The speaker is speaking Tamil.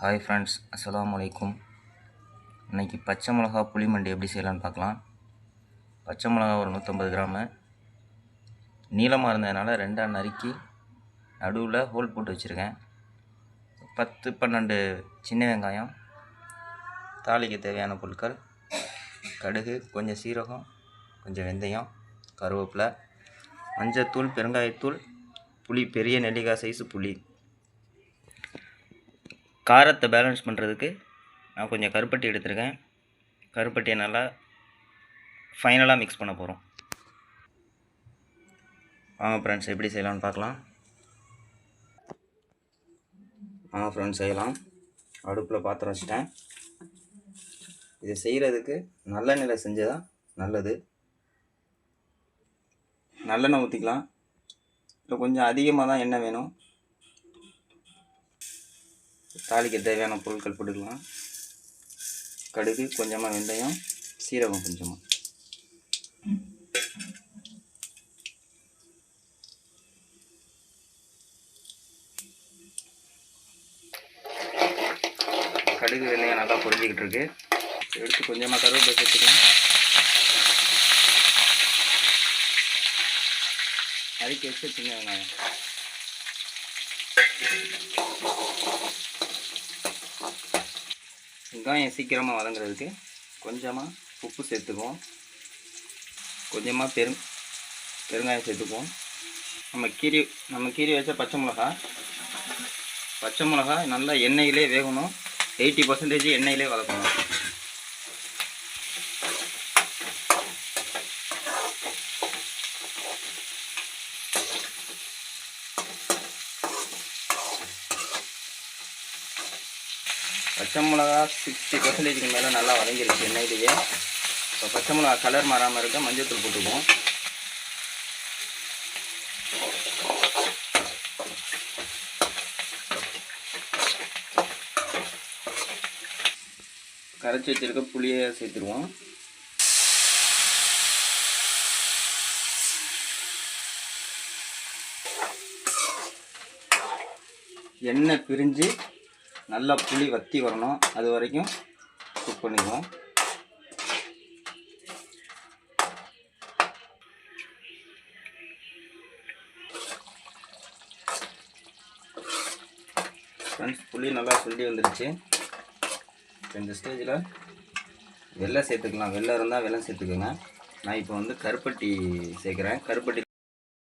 ஹாய் ஃப்ரெண்ட்ஸ், அஸ்ஸலாமு அலைக்கும். இன்றைக்கி பச்சை மிளகா புளி மண்டி எப்படி செய்யலான்னு பார்க்கலாம். பச்சை மிளகா ஒரு 150 கிராமு நீளமாக இருந்ததுனால ரெண்டாக நறுக்கி நடுவில் ஹோல் போட்டு வச்சுருக்கேன். 10-12 சின்ன வெங்காயம், தாளிக்கு தேவையான பொருட்கள்: கடுகு, கொஞ்சம் சீரகம், கொஞ்சம் வெந்தயம், கருவேப்பிலை, மஞ்சத்தூள், பெருங்காயத்தூள், புளி, பெரிய நெல்லிக்காய் சைஸு புளி. காரத்தை பேலன்ஸ் பண்ணுறதுக்கு நான் கொஞ்சம் கருப்பட்டி எடுத்துருக்கேன். கருப்பட்டியை நல்லா ஃபைனலாக மிக்ஸ் பண்ண போகிறோம். வாங்க ஃப்ரெண்ட்ஸ், எப்படி செய்யலாம்னு பார்க்கலாம். வாங்க ஃப்ரெண்ட்ஸ் செய்யலாம். அடுப்பில் பாத்திரம் வச்சுட்டேன். இது செய்கிறதுக்கு நல்லெண்ணெயில் செஞ்சதான் நல்லது. நல்லெண்ணெய் ஊற்றிக்கலாம். இப்போ கொஞ்சம் அதிகமாக தான் எண்ணெய் வேணும். தாளிக்க தேவையான பொருட்கள் போட்டுக்கலாம். கடுகு கொஞ்சமாக, வெந்தயம், சீரகம் கொஞ்சமாக. கடுகு வெந்தயம் நல்லா பொரிஞ்சிக்கிட்டு இருக்கு. எடுத்து கொஞ்சமாக கருவேப்பிலை சேர்த்துக்கலாம். நறுக்கி வச்சு சின்ன வெங்காயம், வெங்காயம் சீக்கிரமாக வதங்குறதுக்கு கொஞ்சமாக உப்பு சேர்த்துக்குவோம். கொஞ்சமாக பெருங்காயம் சேர்த்துக்குவோம். நம்ம கீரி வச்ச பச்சை மிளகா நல்லா எண்ணெயிலே வேகணும். 80% எண்ணெயிலே வதக்கணும். பச்சை மிளகா 60% மேலே நல்லா வதங்கிருச்சு எண்ணெயிலேயே. இப்போ பச்சை மிளகா கலர் மாறாமல் இருக்க மஞ்சத்தூள் போட்டுக்குவோம். கரைச்சி வச்சிருக்க புளியை சேர்த்துருவோம். எண்ணெய் பிரிஞ்சு நல்லா புளி வற்றி வரணும். அது வரைக்கும் குக் பண்ணிக்குவோம். ஃப்ரெண்ட்ஸ், புளி நல்லா சுண்டி வந்துருச்சு. இந்த ஸ்டேஜில் வெல்லம் சேர்த்துக்கலாம். வெல்லம் இருந்தால் வெல்லம் சேர்த்துக்கோங்க. நான் இப்போ கருப்பட்டி சேர்க்குறேன். கருப்பட்டி